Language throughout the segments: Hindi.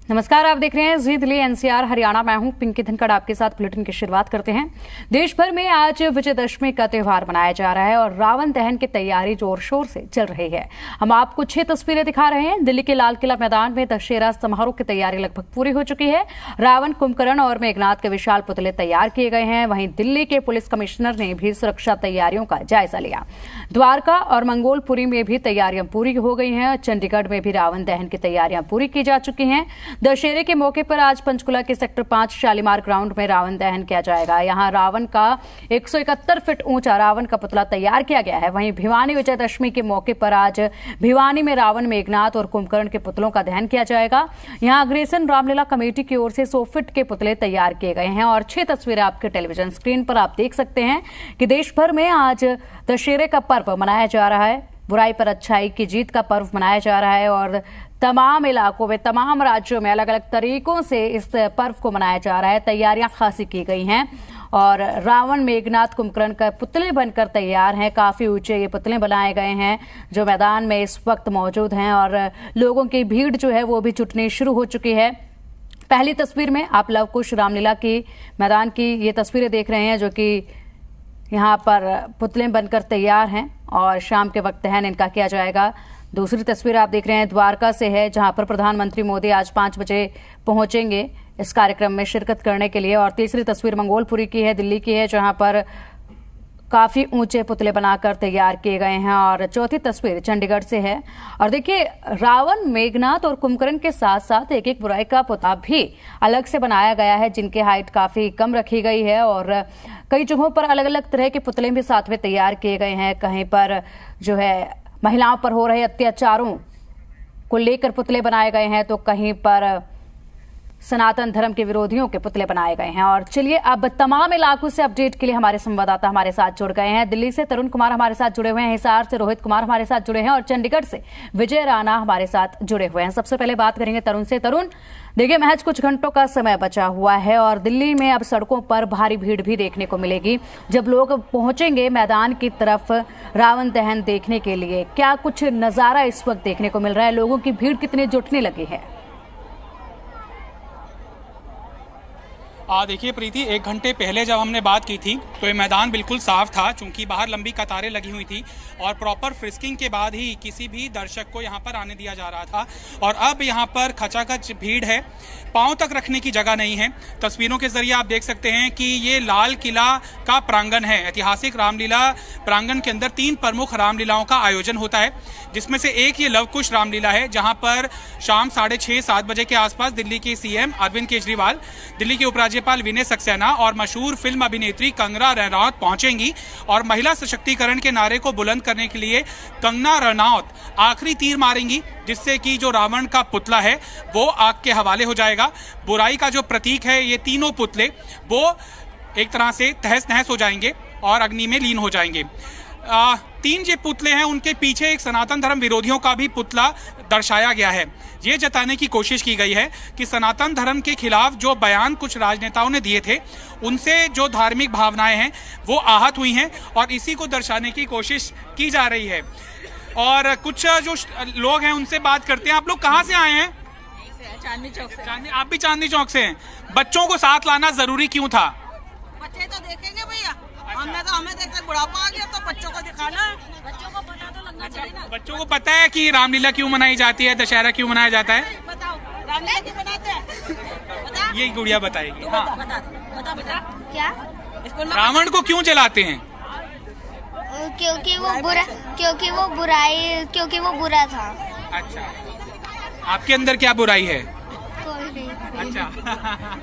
नमस्कार, आप देख रहे हैं जी दिल्ली एनसीआर हरियाणा। मैं हूं पिंकी धनखड़, आपके साथ बुलेटिन की शुरुआत करते हैं। देश भर में आज विजयदशमी का त्योहार मनाया जा रहा है और रावण दहन की तैयारी जोर शोर से चल रही है। हम आपको 6 तस्वीरें दिखा रहे हैं। दिल्ली के लाल किला मैदान में दशहरा समारोह की तैयारी लगभग पूरी हो चुकी है। रावण, कुंभकर्ण और मेघनाथ के विशाल पुतले तैयार किए गए हैं। वहीं दिल्ली के पुलिस कमिश्नर ने भी सुरक्षा तैयारियों का जायजा लिया। द्वारका और मंगोलपुरी में भी तैयारियां पूरी हो गई हैं। चंडीगढ़ में भी रावण दहन की तैयारियां पूरी की जा चुकी हैं। दशहरे के मौके पर आज पंचकुला के सेक्टर 5 शालीमार ग्राउंड में रावण दहन किया जाएगा। यहां रावण का 171 फीट ऊंचा रावण का पुतला तैयार किया गया है। वहीं भिवानी विजयदशमी के मौके पर आज भिवानी में रावण, मेघनाथ और कुंभकर्ण के पुतलों का दहन किया जाएगा। यहां अग्रेसन रामलीला कमेटी की ओर से 100 फीट के पुतले तैयार किए गए हैं और 6 तस्वीरें आपके टेलीविजन स्क्रीन पर आप देख सकते हैं कि देश भर में आज दशहरे का पर्व मनाया जा रहा है। बुराई पर अच्छाई की जीत का पर्व मनाया जा रहा है और तमाम इलाकों में, तमाम राज्यों में अलग अलग तरीकों से इस पर्व को मनाया जा रहा है। तैयारियां खासी की गई हैं और रावण, मेघनाथ, कुंभकर्ण का पुतले बनकर तैयार हैं। काफी ऊंचे ये पुतले बनाए गए हैं जो मैदान में इस वक्त मौजूद हैं और लोगों की भीड़ जो है वो भी जुटनी शुरू हो चुकी है। पहली तस्वीर में आप लव कुश रामलीला की मैदान की ये तस्वीरें देख रहे हैं जो कि यहाँ पर पुतले बनकर तैयार हैं और शाम के वक्त दहन इनका किया जाएगा। दूसरी तस्वीर आप देख रहे हैं द्वारका से है, जहां पर प्रधानमंत्री मोदी आज 5 बजे पहुंचेंगे इस कार्यक्रम में शिरकत करने के लिए। और तीसरी तस्वीर मंगोलपुरी की है, दिल्ली की है, जहां पर काफी ऊंचे पुतले बनाकर तैयार किए गए हैं। और चौथी तस्वीर चंडीगढ़ से है। और देखिए, रावण, मेघनाथ और कुंभकर्ण के साथ साथ एक एक बुराई का पुतला भी अलग से बनाया गया है, जिनकी हाइट काफी कम रखी गई है और कई जगहों पर अलग अलग तरह के पुतले भी साथ में तैयार किए गए हैं। कहीं पर जो है महिलाओं पर हो रहे अत्याचारों को लेकर पुतले बनाए गए हैं, तो कहीं पर सनातन धर्म के विरोधियों के पुतले बनाए गए हैं। और चलिए, अब तमाम इलाकों से अपडेट के लिए हमारे संवाददाता हमारे साथ जुड़ गए हैं। दिल्ली से तरुण कुमार हमारे साथ जुड़े हुए हैं, हिसार से रोहित कुमार हमारे साथ जुड़े हैं और चंडीगढ़ से विजय राणा हमारे साथ जुड़े हुए हैं। सबसे पहले बात करेंगे तरुण से। तरुण, देखिए, महज कुछ घंटों का समय बचा हुआ है और दिल्ली में अब सड़कों पर भारी भीड़ भी देखने को मिलेगी जब लोग पहुंचेंगे मैदान की तरफ रावण दहन देखने के लिए। क्या कुछ नजारा इस वक्त देखने को मिल रहा है? लोगों की भीड़ कितनी जुटने लगी है? देखिए प्रीति, 1 घंटे पहले जब हमने बात की थी तो ये मैदान बिल्कुल साफ था, चूंकि बाहर लंबी कतारें लगी हुई थी और प्रॉपर फ्रिस्किंग के बाद ही किसी भी दर्शक को यहाँ पर आने दिया जा रहा था। और अब यहाँ पर खचाखच भीड़ है, पांव तक रखने की जगह नहीं है। तस्वीरों के जरिए आप देख सकते हैं कि ये लाल किला का प्रांगण है। ऐतिहासिक रामलीला प्रांगण के अंदर 3 प्रमुख रामलीलाओं का आयोजन होता है, जिसमें से एक ये लव कुश रामलीला है, जहां पर शाम 6:30-7 बजे के आसपास दिल्ली के सीएम अरविंद केजरीवाल, दिल्ली के उपराज्यपाल विनय सक्सेना और मशहूर फिल्म अभिनेत्री कंगना रनौत पहुंचेंगी और महिला सशक्तिकरण के नारे को बुलंद करने के लिए कंगना रनौत आखिरी तीर मारेंगी, जिससे कि जो रावण का पुतला है वो आग के हवाले हो जाएगा। बुराई का जो प्रतीक है, ये तीनों पुतले वो एक तरह से तहस नहस हो जाएंगे और अग्नि में लीन हो जाएंगे। 3 जो पुतले हैं उनके पीछे एक सनातन धर्म विरोधियों का भी पुतला दर्शाया गया है। ये जताने की कोशिश की गई है कि सनातन धर्म के खिलाफ जो बयान कुछ राजनेताओं ने दिए थे, उनसे जो धार्मिक भावनाएं हैं वो आहत हुई हैं और इसी को दर्शाने की कोशिश की जा रही है। और कुछ जो लोग हैं उनसे बात करते हैं। आप लोग कहाँ से आए हैं? चांदनी चौक से। आप भी चांदनी चौक से हैं। बच्चों को साथ लाना जरूरी क्यों था? बच्चे तो देखेंगे भैया, हमें देखते बुढ़ापा आ गया तो बच्चों को दिखाना है। बच्चों को पता तो लगना चाहिए ना। बच्चों को पता है कि रामलीला क्यों मनाई जाती है, दशहरा क्यों मनाया जाता है? बताओ, रामलीला क्यों मनाते हैं? ये गुड़िया बताएगी। हाँ। बता क्या? रावण को क्यों जलाते हैं? क्योंकि वो बुरा था। अच्छा, आपके अंदर क्या बुराई है? कोई नहीं। अच्छा।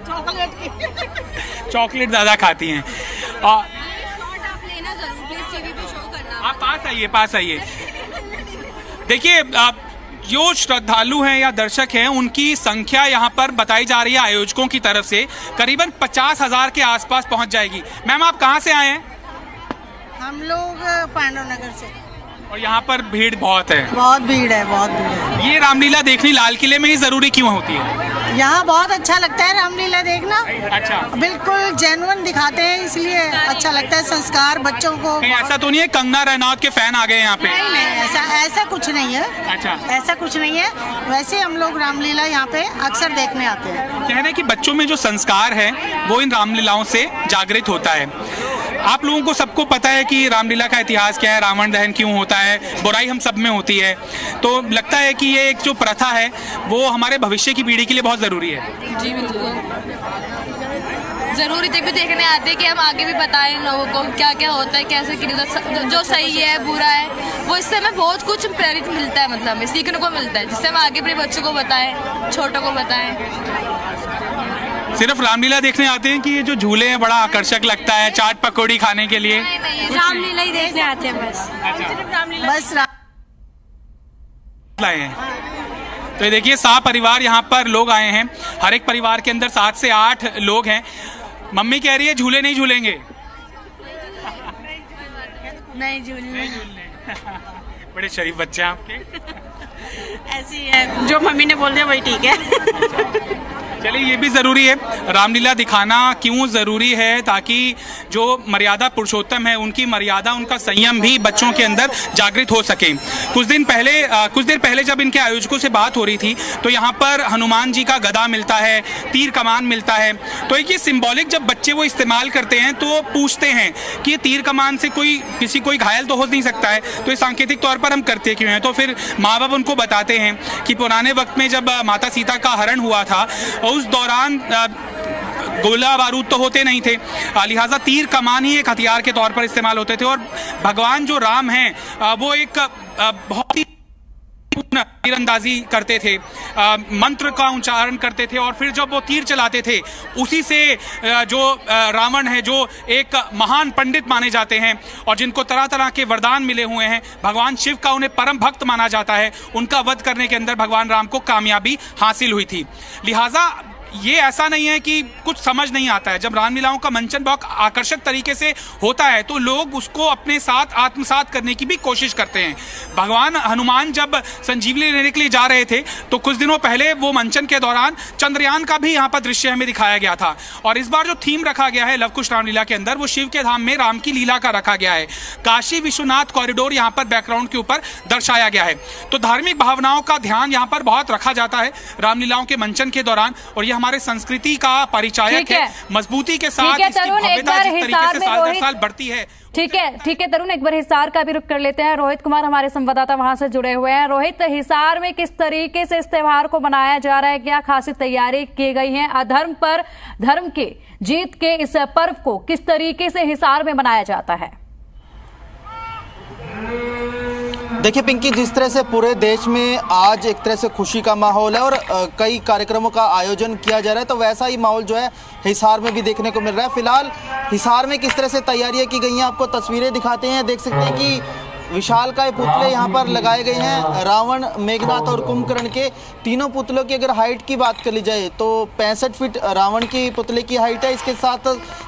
चॉकलेट चॉकलेट ज्यादा खाती हैं। आप लेना जरूर, प्लीज टीवी पे शो करना। आप पास आइए। देखिए, जो श्रद्धालु हैं या दर्शक हैं उनकी संख्या यहाँ पर बताई जा रही है आयोजकों की तरफ से करीबन 50,000 के आसपास पहुँच जाएगी। मैम, आप कहाँ से आए हैं? हम लोग पांडव नगर से। और यहाँ पर भीड़ बहुत है। बहुत भीड़ है, बहुत भीड़ है। ये रामलीला देखनी लाल किले में ही जरूरी क्यों होती है? यहाँ बहुत अच्छा लगता है रामलीला देखना। अच्छा, बिल्कुल जेन्युइन दिखाते हैं, इसलिए अच्छा लगता है। संस्कार बच्चों को। ऐसा तो नहीं है कंगना रनौत के फैन आ गए यहाँ पे? नहीं, ऐसा कुछ नहीं है। अच्छा, ऐसा कुछ नहीं है। वैसे हम लोग रामलीला यहाँ पे अक्सर देखने आते हैं। कहना है कि बच्चों में जो संस्कार है वो इन रामलीलाओं से जागृत होता है। आप लोगों को सबको पता है कि रामलीला का इतिहास क्या है, रावण दहन क्यों होता है, बुराई हम सब में होती है, तो लगता है कि ये एक जो प्रथा है वो हमारे भविष्य की पीढ़ी के लिए बहुत ज़रूरी है। जी बिल्कुल ज़रूरी, तभी देखने आते हैं कि हम आगे भी बताएं लोगों को क्या क्या होता है, कैसे जो सही है बुरा है, वो इससे हमें बहुत कुछ प्रेरित मिलता है, मतलब हमें सीखने को मिलता है, जिससे हम आगे अपने बच्चों को बताएं, छोटों को बताएं। सिर्फ रामलीला देखने आते हैं कि ये जो झूले हैं बड़ा आकर्षक लगता है चाट पकौड़ी खाने के लिए? रामलीला ही देखने आते हैं बस। बस लाए हैं। तो ये देखिए 7 परिवार यहाँ पर लोग आए हैं, हर एक परिवार के अंदर 7 से 8 लोग हैं। मम्मी कह रही है झूले नहीं झूलेंगे? नहीं झूलने। बड़े शरीफ बच्चे हैं आपके। ऐसी है, जो मम्मी ने बोल दिया वही ठीक है। चलिए, ये भी ज़रूरी है, रामलीला दिखाना क्यों ज़रूरी है, ताकि जो मर्यादा पुरुषोत्तम है उनकी मर्यादा, उनका संयम भी बच्चों के अंदर जागृत हो सके। कुछ देर पहले जब इनके आयोजकों से बात हो रही थी तो यहाँ पर हनुमान जी का गदा मिलता है, तीर कमान मिलता है, तो एक ये सिंबॉलिक जब बच्चे वो इस्तेमाल करते हैं तो पूछते हैं कि ये तीर कमान से कोई घायल तो हो नहीं सकता है, तो ये सांकेतिक तौर पर हम करते क्यों हैं? तो फिर माँ बाप उनको बताते हैं कि पुराने वक्त में जब माता सीता का हरण हुआ था उस दौरान गोला बारूद तो होते नहीं थे, लिहाजा तीर कमान ही एक हथियार के तौर पर इस्तेमाल होते थे। और भगवान जो राम हैं वो एक बहुत ही तीरंदाजी करते थे, मंत्र का उच्चारण करते थे, और फिर जब वो तीर चलाते थे उसी से जो रावण है, जो एक महान पंडित माने जाते हैं और जिनको तरह तरह के वरदान मिले हुए हैं, भगवान शिव का उन्हें परम भक्त माना जाता है, उनका वध करने के अंदर भगवान राम को कामयाबी हासिल हुई थी। लिहाजा ये ऐसा नहीं है कि कुछ समझ नहीं आता है। जब रामलीलाओं का मंचन बहुत आकर्षक तरीके से होता है तो लोग उसको अपने साथ आत्मसात करने की भी कोशिश करते हैं। भगवान हनुमान जब संजीवनी लेने के लिए जा रहे थे तो कुछ दिनों पहले वो मंचन के दौरान चंद्रयान का भी यहाँ पर दृश्य हमें दिखाया गया था, और इस बार जो थीम रखा गया है लवकुश रामलीला के अंदर वो शिव के धाम में राम की लीला का रखा गया है। काशी विश्वनाथ कॉरिडोर यहाँ पर बैकग्राउंड के ऊपर दर्शाया गया है, तो धार्मिक भावनाओं का ध्यान यहाँ पर बहुत रखा जाता है रामलीलाओं के मंचन के दौरान, और यह हमारे संस्कृति का परिचायक है। मजबूती के साथ इसकी भव्यता जिस तरीके से साल दर साल बढ़ती है। ठीक है तरुण, एक बार हिसार का भी रुख कर लेते हैं। रोहित कुमार हमारे संवाददाता वहां से जुड़े हुए हैं। रोहित, हिसार में किस तरीके से इस त्योहार को मनाया जा रहा है, क्या खासी तैयारी की गई है? अधर्म पर धर्म के जीत के इस पर्व को किस तरीके से हिसार में मनाया जाता है? देखिए पिंकी, जिस तरह से पूरे देश में आज एक तरह से खुशी का माहौल है और कई कार्यक्रमों का आयोजन किया जा रहा है, तो वैसा ही माहौल जो है हिसार में भी देखने को मिल रहा है। फिलहाल हिसार में किस तरह से तैयारियां की गई हैं आपको तस्वीरें दिखाते हैं। देख सकते हैं कि विशालकाय पुतले यहाँ पर लगाए गए हैं। रावण, मेघनाथ और कुंभकर्ण के तीनों पुतलों की अगर हाइट की बात कर ली जाए तो 65 फीट रावण की पुतले की हाइट है, इसके साथ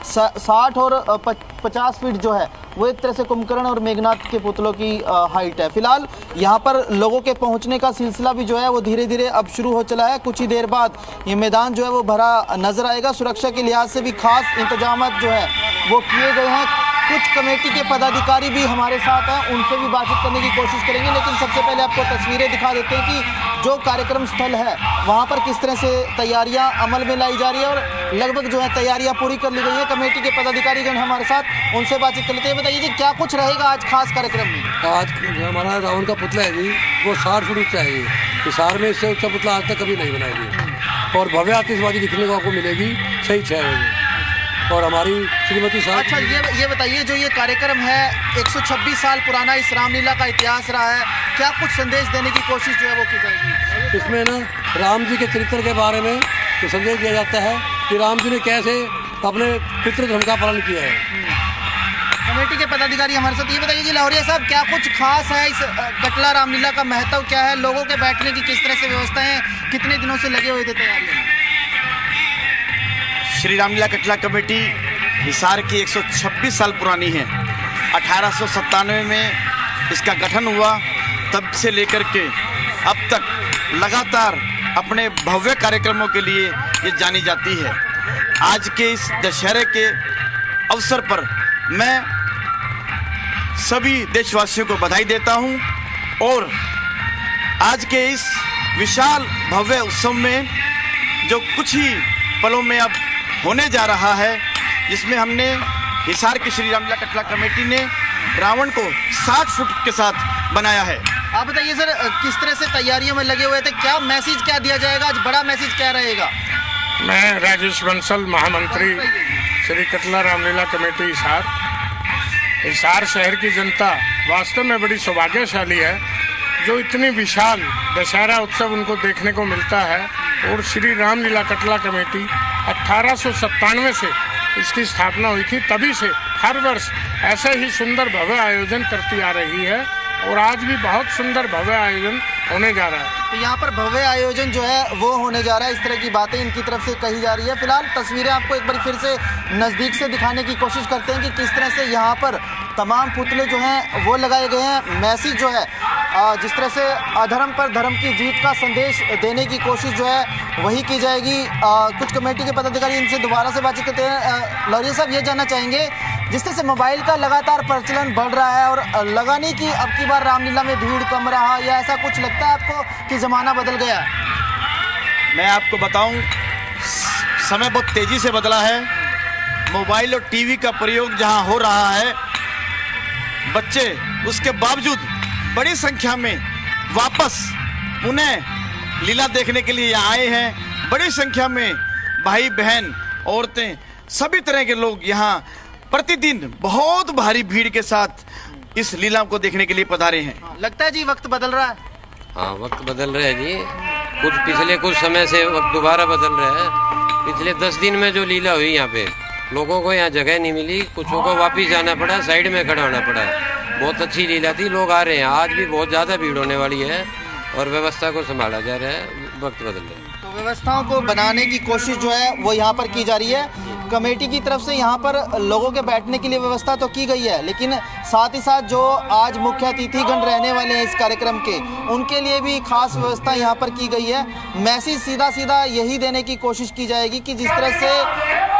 60 और 50 फीट जो है वो एक तरह से कुंभकर्ण और मेघनाथ के पुतलों की हाइट है। फिलहाल यहाँ पर लोगों के पहुँचने का सिलसिला भी जो है वो धीरे धीरे अब शुरू हो चला है। कुछ ही देर बाद ये मैदान जो है वो भरा नजर आएगा। सुरक्षा के लिहाज से भी खास इंतजाम जो है वो किए गए हैं। कुछ कमेटी के पदाधिकारी भी हमारे साथ हैं, उनसे भी बातचीत करने की कोशिश करेंगे, लेकिन सबसे पहले आपको तस्वीरें दिखा देते हैं कि जो कार्यक्रम स्थल है वहाँ पर किस तरह से तैयारियाँ अमल में लाई जा रही है और लगभग जो है तैयारियाँ पूरी कर ली गई है। कमेटी के पदाधिकारीगण हमारे साथ, उनसे बातचीत कर लेते हैं। बताइए जी, क्या कुछ रहेगा आज खास कार्यक्रम में? आज हमारा रावण का पुतला है जी, वो 60 फुट ऊंचा है। हिसार में इससे ऊंचा पुतला आज तक कभी नहीं बनाया गया, और भव्य आतिशबाजी दिखने को आपको मिलेगी सही 6 बजे। और हमारी श्रीमती साहब, अच्छा ये बताइए, जो ये कार्यक्रम है 126 साल पुराना इस रामलीला का इतिहास रहा है, क्या कुछ संदेश देने की कोशिश जो है वो की जाएगी? इसमें ना राम जी के चरित्र के बारे में तो संदेश दिया जाता है कि राम जी ने कैसे अपने पितृ धर्म का पालन किया है। कमेटी के पदाधिकारी हमारे साथ। ये बताइए जी लाहौरिया साहब, क्या कुछ खास है इस कटला रामलीला का महत्व क्या है? लोगों के बैठने की किस तरह से व्यवस्था है? कितने दिनों से लगे हुए थे तैयारियों में? श्री रामलीला कटला कमेटी हिसार की 126 साल पुरानी है। 1897 में इसका गठन हुआ तब से लेकर के अब तक लगातार अपने भव्य कार्यक्रमों के लिए ये जानी जाती है। आज के इस दशहरे के अवसर पर मैं सभी देशवासियों को बधाई देता हूं और आज के इस विशाल भव्य उत्सव में जो कुछ ही पलों में अब होने जा रहा है, जिसमें हमने हिसार की श्री रामलीला कटला कमेटी ने रावण को 60 फुट के साथ बनाया है। आप बताइए सर, किस तरह से तैयारियों में लगे हुए थे, क्या मैसेज क्या दिया जाएगा, आज बड़ा मैसेज क्या रहेगा? मैं राजेश बंसल, महामंत्री श्री कटला रामलीला कमेटी हिसार। हिसार शहर की जनता वास्तव में बड़ी सौभाग्यशाली है जो इतनी विशाल दशहरा उत्सव उनको देखने को मिलता है। और श्री रामलीला कटला कमेटी 1897 से इसकी स्थापना हुई थी, तभी से हर वर्ष ऐसे ही सुंदर भव्य आयोजन करती आ रही है और आज भी बहुत सुंदर भव्य आयोजन होने जा रहा है। तो यहाँ पर भव्य आयोजन जो है वो होने जा रहा है, इस तरह की बातें इनकी तरफ से कही जा रही है। फिलहाल तस्वीरें आपको एक बार फिर से नज़दीक से दिखाने की कोशिश करते हैं कि किस तरह से यहाँ पर तमाम पुतले जो हैं वो लगाए गए हैं। मैसेज जो है जिस तरह से अधर्म पर धर्म की जीत का संदेश देने की कोशिश जो है वही की जाएगी। कुछ कमेटी के पदाधिकारी इनसे दोबारा से बातचीत करते हैं। लौरिया साहब, ये जानना चाहेंगे, जिस तरह से मोबाइल का लगातार प्रचलन बढ़ रहा है और लगा नहीं कि अब की बार रामलीला में भीड़ कम रहा, या ऐसा कुछ लगता है आपको कि ज़माना बदल गया? मैं आपको बताऊं, समय बहुत तेजी से बदला है। मोबाइल और टीवी का प्रयोग जहां हो रहा है, बच्चे उसके बावजूद बड़ी संख्या में वापस पुनः लीला देखने के लिए आए हैं। बड़ी संख्या में भाई बहन, औरतें, सभी तरह के लोग यहाँ प्रतिदिन बहुत भारी भीड़ के साथ इस लीला को देखने के लिए पधारे हैं। लगता है जी वक्त बदल रहा है? हाँ, वक्त बदल रहा है जी। पिछले कुछ समय से वक्त दोबारा बदल रहा है। पिछले 10 दिन में जो लीला हुई यहाँ पे, लोगों को यहाँ जगह नहीं मिली, कुछों को वापिस जाना पड़ा, साइड में खड़ा होना पड़ा। बहुत अच्छी लीला थी, लोग आ रहे हैं। आज भी बहुत ज़्यादा भीड़ होने वाली है और व्यवस्था को संभाला जा रहा है, वक्त बदल रहा है। तो व्यवस्थाओं को बनाने की कोशिश जो है वो यहाँ पर की जा रही है। कमेटी की तरफ से यहाँ पर लोगों के बैठने के लिए व्यवस्था तो की गई है, लेकिन साथ ही साथ जो आज मुख्य अतिथिगण रहने वाले हैं इस कार्यक्रम के, उनके लिए भी खास व्यवस्था यहाँ पर की गई है। मैसेज सीधा सीधा यही देने की कोशिश की जाएगी कि जिस तरह से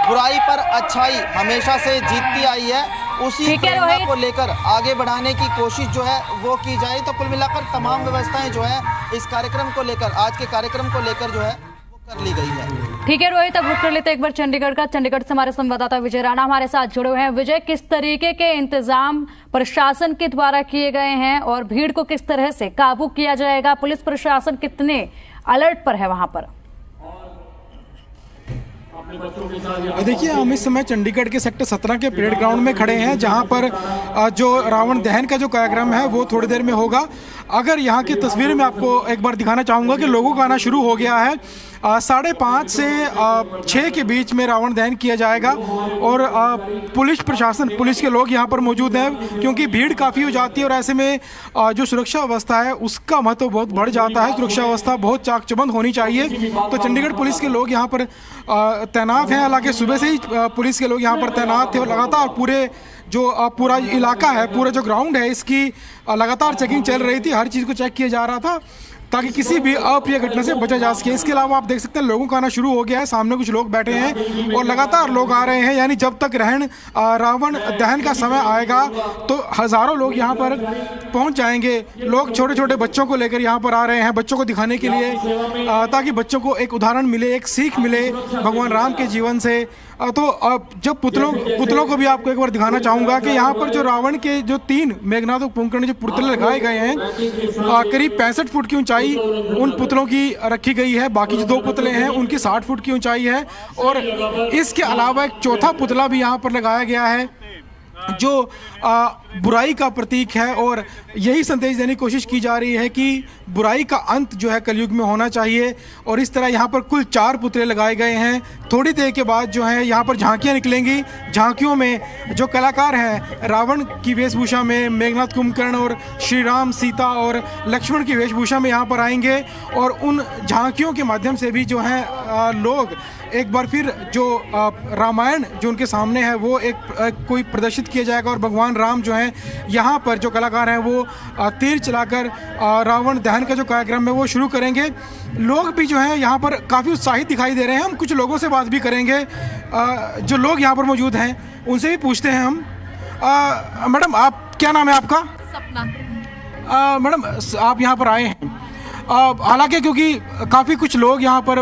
बुराई पर अच्छाई हमेशा से जीतती आई है, उसी प्रेरणा को लेकर आगे बढ़ाने की कोशिश जो है वो की जाए। तो कुल मिलाकर तमाम व्यवस्थाएं जो है इस कार्यक्रम को लेकर, आज के कार्यक्रम को लेकर जो है वो कर ली गई है। ठीक है रोहित, अब रुक कर लेते एक बार चंडीगढ़ का। चंडीगढ़ से हमारे संवाददाता विजय राणा हमारे साथ जुड़े हुए हैं। विजय, किस तरीके के इंतजाम प्रशासन के द्वारा किए गए हैं और भीड़ को किस तरह से काबू किया जाएगा? पुलिस प्रशासन कितने अलर्ट पर है वहां पर? देखिए, हम इस समय चंडीगढ़ के सेक्टर 17 के परेड ग्राउंड में खड़े हैं, जहां पर जो रावण दहन का जो कार्यक्रम है वो थोड़ी देर में होगा। अगर यहाँ की तस्वीर में आपको एक बार दिखाना चाहूँगा कि लोगों का आना शुरू हो गया है। 5:30 से 6 के बीच में रावण दहन किया जाएगा और पुलिस प्रशासन, पुलिस के लोग यहाँ पर मौजूद हैं, क्योंकि भीड़ काफ़ी हो जाती है और ऐसे में जो सुरक्षा व्यवस्था है उसका महत्व बहुत बढ़ जाता है। सुरक्षा व्यवस्था बहुत चाक चौबंद होनी चाहिए। तो चंडीगढ़ पुलिस के लोग यहाँ पर तैनात हैं। हालांकि सुबह से ही पुलिस के लोग यहाँ पर तैनात थे और लगातार पूरा इलाका है, पूरा जो ग्राउंड है, इसकी लगातार चेकिंग चल रही थी। हर चीज़ को चेक किया जा रहा था ताकि किसी भी अप्रिय घटना से बचा जा सके। इसके अलावा आप देख सकते हैं लोगों का आना शुरू हो गया है। सामने कुछ लोग बैठे हैं और लगातार लोग आ रहे हैं, यानी जब तक रावण दहन का समय आएगा तो हज़ारों लोग यहाँ पर पहुँच जाएंगे। लोग छोटे छोटे बच्चों को लेकर यहाँ पर आ रहे हैं, बच्चों को दिखाने के लिए, ताकि बच्चों को एक उदाहरण मिले, एक सीख मिले भगवान राम के जीवन से। तो जब पुतलों को भी आपको एक बार दिखाना चाहूँगा कि यहाँ पर जो रावण के जो 3 मेघनाद और कुंभकर्ण जो पुतले लगाए गए हैं, करीब 65 फुट की ऊंचाई उन पुतलों की रखी गई है। बाकी जो 2 पुतले हैं उनकी 60 फुट की ऊंचाई है और इसके अलावा एक चौथा पुतला भी यहाँ पर लगाया गया है जो बुराई का प्रतीक है और यही संदेश देने की कोशिश की जा रही है कि बुराई का अंत जो है कलयुग में होना चाहिए। और इस तरह यहाँ पर कुल 4 पुतले लगाए गए हैं। थोड़ी देर के बाद जो है यहाँ पर झांकियाँ निकलेंगी। झांकियों में जो कलाकार हैं रावण की वेशभूषा में, मेघनाद कुंभकर्ण और श्री राम, सीता और लक्ष्मण की वेशभूषा में यहाँ पर आएंगे और उन झांकियों के माध्यम से भी जो है लोग एक बार फिर जो रामायण जो उनके सामने है वो एक कोई प्रदर्शित किया जाएगा और भगवान राम जो हैं यहाँ पर जो कलाकार हैं वो तीर चलाकर रावण दहन का जो कार्यक्रम है वो शुरू करेंगे। लोग भी जो हैं यहाँ पर काफ़ी उत्साहित दिखाई दे रहे हैं। हम कुछ लोगों से बात भी करेंगे, जो लोग यहाँ पर मौजूद हैं उनसे भी पूछते हैं हम। मैडम, आप क्या नाम है आपका? सपना। मैडम, आप यहाँ पर आए हैं, हालांकि क्योंकि काफ़ी कुछ लोग यहाँ पर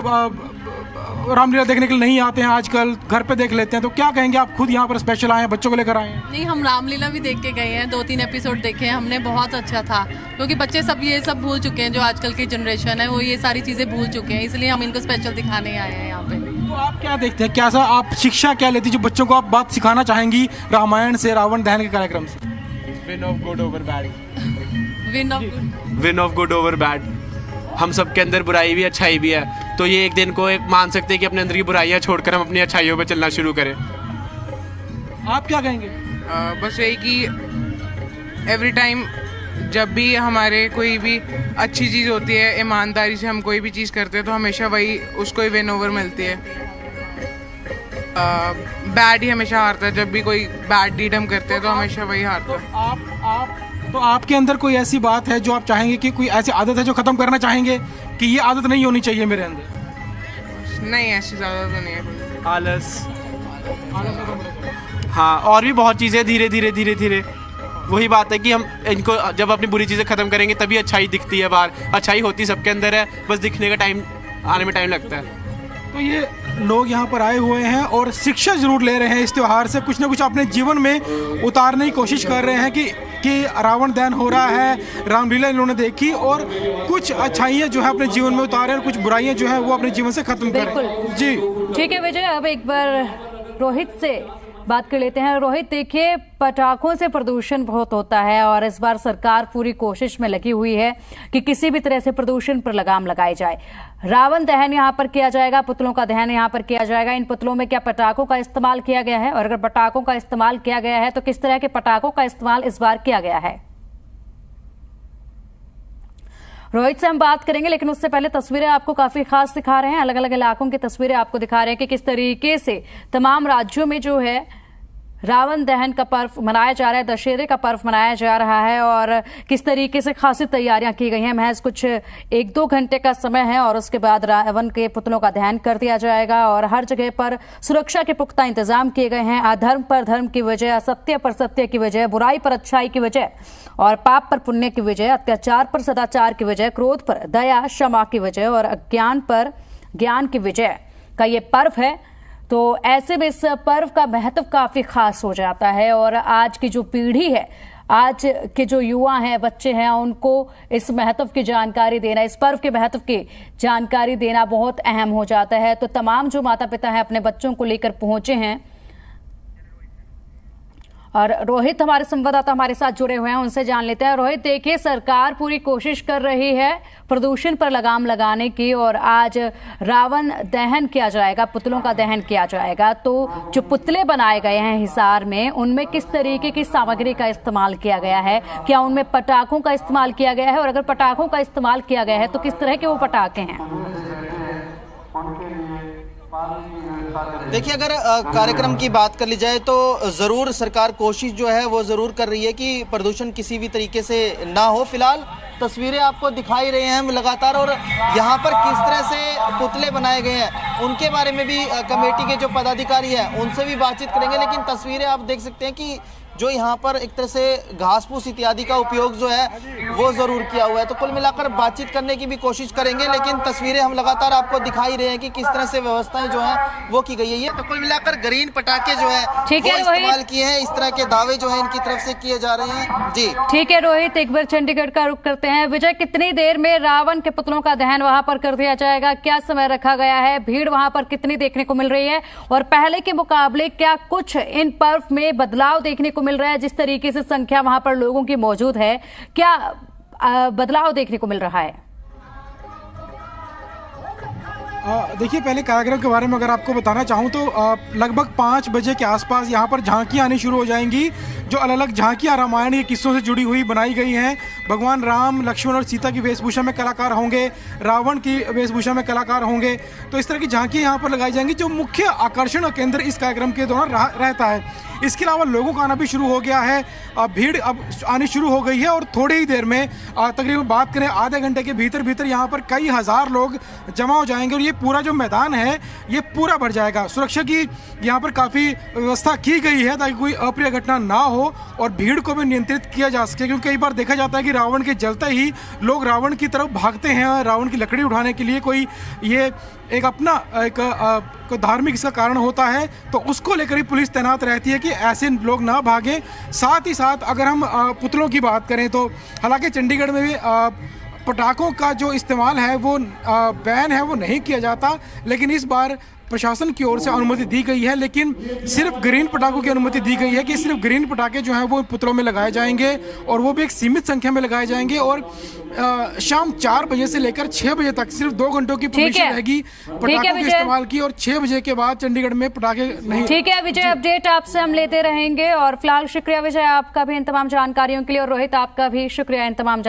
रामलीला देखने के लिए नहीं आते हैं, आजकल घर पे देख लेते हैं, तो क्या कहेंगे? आप खुद यहाँ पर स्पेशल आए हैं, बच्चों को लेकर आए हैं? नहीं, हम रामलीला भी देख के गए हैं, 2-3 एपिसोड देखे हैं हमने, बहुत अच्छा था। क्योंकि बच्चे सब ये सब भूल चुके हैं, जो आजकल की जनरेशन है वो ये सारी चीज़ें भूल चुके हैं, इसलिए हम इनको स्पेशल दिखाने आए हैं यहाँ पे। तो आप क्या देखते हैं, क्या सा आप शिक्षा क्या लेती, जो बच्चों को आप बात सिखाना चाहेंगी रामायण से, रावण दहन के कार्यक्रम से? Win of good over bad. Win of good over bad. हम सब के अंदर बुराई भी अच्छाई भी है, तो ये एक दिन को एक मान सकते हैं कि अपने अंदर की बुराइयां छोड़कर हम अपनी अच्छाइयों पे चलना शुरू करें। आप क्या कहेंगे? बस यही कि एवरी टाइम जब भी हमारे कोई भी अच्छी चीज़ होती है, ईमानदारी से हम कोई भी चीज़ करते हैं तो हमेशा वही उसको ही विन ओवर मिलती है। बैड ही हमेशा हारता है, जब भी कोई बैड डीड हम करते हैं तो हमेशा वही हारता है। तो आपके अंदर कोई ऐसी बात है जो आप चाहेंगे कि कोई ऐसी आदत है जो ख़त्म करना चाहेंगे कि ये आदत नहीं होनी चाहिए मेरे अंदर? नहीं, ऐसी ज़्यादा तो नहीं है। आलस। हाँ, और भी बहुत चीज़ें धीरे धीरे वही बात है कि हम इनको जब अपनी बुरी चीज़ें ख़त्म करेंगे तभी अच्छाई दिखती है बाहर। अच्छाई होती सबके अंदर है, बस दिखने का टाइम आने में टाइम लगता है। तो ये लोग यहाँ पर आए हुए हैं और शिक्षा जरूर ले रहे हैं इस त्यौहार से, कुछ ना कुछ अपने जीवन में उतारने की कोशिश कर रहे हैं कि रावण दहन हो रहा है, रामलीला इन्होंने देखी और कुछ अच्छाइयाँ जो है अपने जीवन में उतारे और कुछ बुराइयाँ जो है वो अपने जीवन से खत्म करें। जी ठीक है विजय, अब एक बार रोहित से बात कर लेते हैं। रोहित, देखिए पटाखों से प्रदूषण बहुत होता है और इस बार सरकार पूरी कोशिश में लगी हुई है कि किसी भी तरह से प्रदूषण पर लगाम लगाई जाए। रावण दहन यहाँ पर किया जाएगा, पुतलों का दहन यहाँ पर किया जाएगा। इन पुतलों में क्या पटाखों का इस्तेमाल किया गया है, और अगर पटाखों का इस्तेमाल किया गया है तो किस तरह के पटाखों का इस्तेमाल इस बार किया गया है? रोहित से हम बात करेंगे, लेकिन उससे पहले तस्वीरें आपको काफी खास दिखा रहे हैं। अलग अलग इलाकों की तस्वीरें आपको दिखा रहे हैं कि किस तरीके से तमाम राज्यों में जो है रावण दहन का पर्व मनाया जा रहा है, दशहरे का पर्व मनाया जा रहा है और किस तरीके से खासी तैयारियां की गई हैं। महज कुछ 1-2 घंटे का समय है और उसके बाद रावण के पुतलों का दहन कर दिया जाएगा और हर जगह पर सुरक्षा के पुख्ता इंतजाम किए गए हैं। अधर्म पर धर्म की विजय, असत्य पर सत्य की विजय, बुराई पर अच्छाई की विजय और पाप पर पुण्य की विजय, अत्याचार पर सदाचार की विजय, क्रोध पर दया क्षमा की विजय और अज्ञान पर ज्ञान की विजय का ये पर्व है। तो ऐसे में इस पर्व का महत्व काफी खास हो जाता है और आज की जो पीढ़ी है, आज के जो युवा हैं, बच्चे हैं, उनको इस महत्व की जानकारी देना, इस पर्व के महत्व की जानकारी देना बहुत अहम हो जाता है। तो तमाम जो माता पिता हैं अपने बच्चों को लेकर पहुंचे हैं और रोहित हमारे संवाददाता हमारे साथ जुड़े हुए हैं, उनसे जान लेते हैं। रोहित, देखिए सरकार पूरी कोशिश कर रही है प्रदूषण पर लगाम लगाने की और आज रावण दहन किया जाएगा, पुतलों का दहन किया जाएगा। तो जो पुतले बनाए गए हैं हिसार में, उनमें किस तरीके की सामग्री का इस्तेमाल किया गया है? क्या उनमें पटाखों का इस्तेमाल किया गया है और अगर पटाखों का इस्तेमाल किया गया है तो किस तरह के वो पटाखे हैं? देखिए, अगर कार्यक्रम की बात कर ली जाए तो ज़रूर सरकार कोशिश जो है वो ज़रूर कर रही है कि प्रदूषण किसी भी तरीके से ना हो। फिलहाल तस्वीरें आपको दिखाई रहे हैं हम लगातार और यहाँ पर किस तरह से पुतले बनाए गए हैं उनके बारे में भी कमेटी के जो पदाधिकारी हैं उनसे भी बातचीत करेंगे। लेकिन तस्वीरें आप देख सकते हैं कि जो यहाँ पर एक तरह से घास फूस इत्यादि का उपयोग जो है वो ज़रूर किया हुआ है। तो कुल मिलाकर बातचीत करने की भी कोशिश करेंगे, लेकिन तस्वीरें हम लगातार आपको दिखाई रहे हैं कि किस तरह से व्यवस्थाएं जो है वो की गई है। तो कुल मिलाकर ग्रीन पटाखे जो है वो इस्तेमाल किए हैं, इस तरह के दावे जो है इनकी तरफ से किए जा रहे हैं। जी ठीक है रोहित, एक बार चंडीगढ़ का रुख करते हैं। विजय, कितनी देर में रावण के पुतलों का दहन वहां पर कर दिया जाएगा? क्या समय रखा गया है? भीड़ वहां पर कितनी देखने को मिल रही है और पहले के मुकाबले क्या कुछ इन पर्व में बदलाव देखने को मिल रहा है? जिस तरीके से संख्या वहां पर लोगों की मौजूद है, क्या बदलाव देखने को मिल रहा है? देखिए, पहले कार्यक्रम के बारे में अगर आपको बताना चाहूँ तो लगभग 5 बजे के आसपास यहाँ पर झांकियाँ आनी शुरू हो जाएंगी। जो अलग अलग झांकियाँ रामायण के किस्सों से जुड़ी हुई बनाई गई हैं। भगवान राम, लक्ष्मण और सीता की वेशभूषा में कलाकार होंगे, रावण की वेशभूषा में कलाकार होंगे। तो इस तरह की झांकियाँ यहाँ पर लगाई जाएंगी, जो मुख्य आकर्षण और केंद्र इस कार्यक्रम के दौरान रहता है। इसके अलावा लोगों का आना भी शुरू हो गया है। भीड़ अब आनी शुरू हो गई है और थोड़ी ही देर में तकरीबन बात करें आधे घंटे के भीतर यहाँ पर कई हज़ार लोग जमा हो जाएंगे और ये पूरा जो मैदान है ये पूरा भर जाएगा। सुरक्षा की यहाँ पर काफ़ी व्यवस्था की गई है ताकि कोई अप्रिय घटना ना हो और भीड़ को भी नियंत्रित किया जा सके, क्योंकि कई बार देखा जाता है कि रावण के जलते ही लोग रावण की तरफ भागते हैं। रावण की लकड़ी उठाने के लिए कोई ये एक अपना एक धार्मिक इसका कारण होता है, तो उसको लेकर ही पुलिस तैनात रहती है कि ऐसे लोग ना भागें। साथ ही साथ अगर हम पुतलों की बात करें तो हालांकि चंडीगढ़ में भी पटाखों का जो इस्तेमाल है वो बैन है, वो नहीं किया जाता, लेकिन इस बार प्रशासन की ओर से अनुमति दी गई है। लेकिन सिर्फ ग्रीन पटाखों की अनुमति दी गई है कि सिर्फ ग्रीन पटाखे जो हैं वो पुतलों में लगाए जाएंगे और वो भी एक सीमित संख्या में लगाए जाएंगे और शाम 4 बजे से लेकर 6 बजे तक सिर्फ 2 घंटों की परमिशन रहेगी पटाखों के इस्तेमाल की और 6 बजे के बाद चंडीगढ़ में पटाखे नहीं। ठीक है विजय, अपडेट आपसे हम लेते रहेंगे और फिलहाल शुक्रिया विजय आपका भी इन तमाम जानकारियों के लिए और रोहित आपका भी शुक्रिया इन तमाम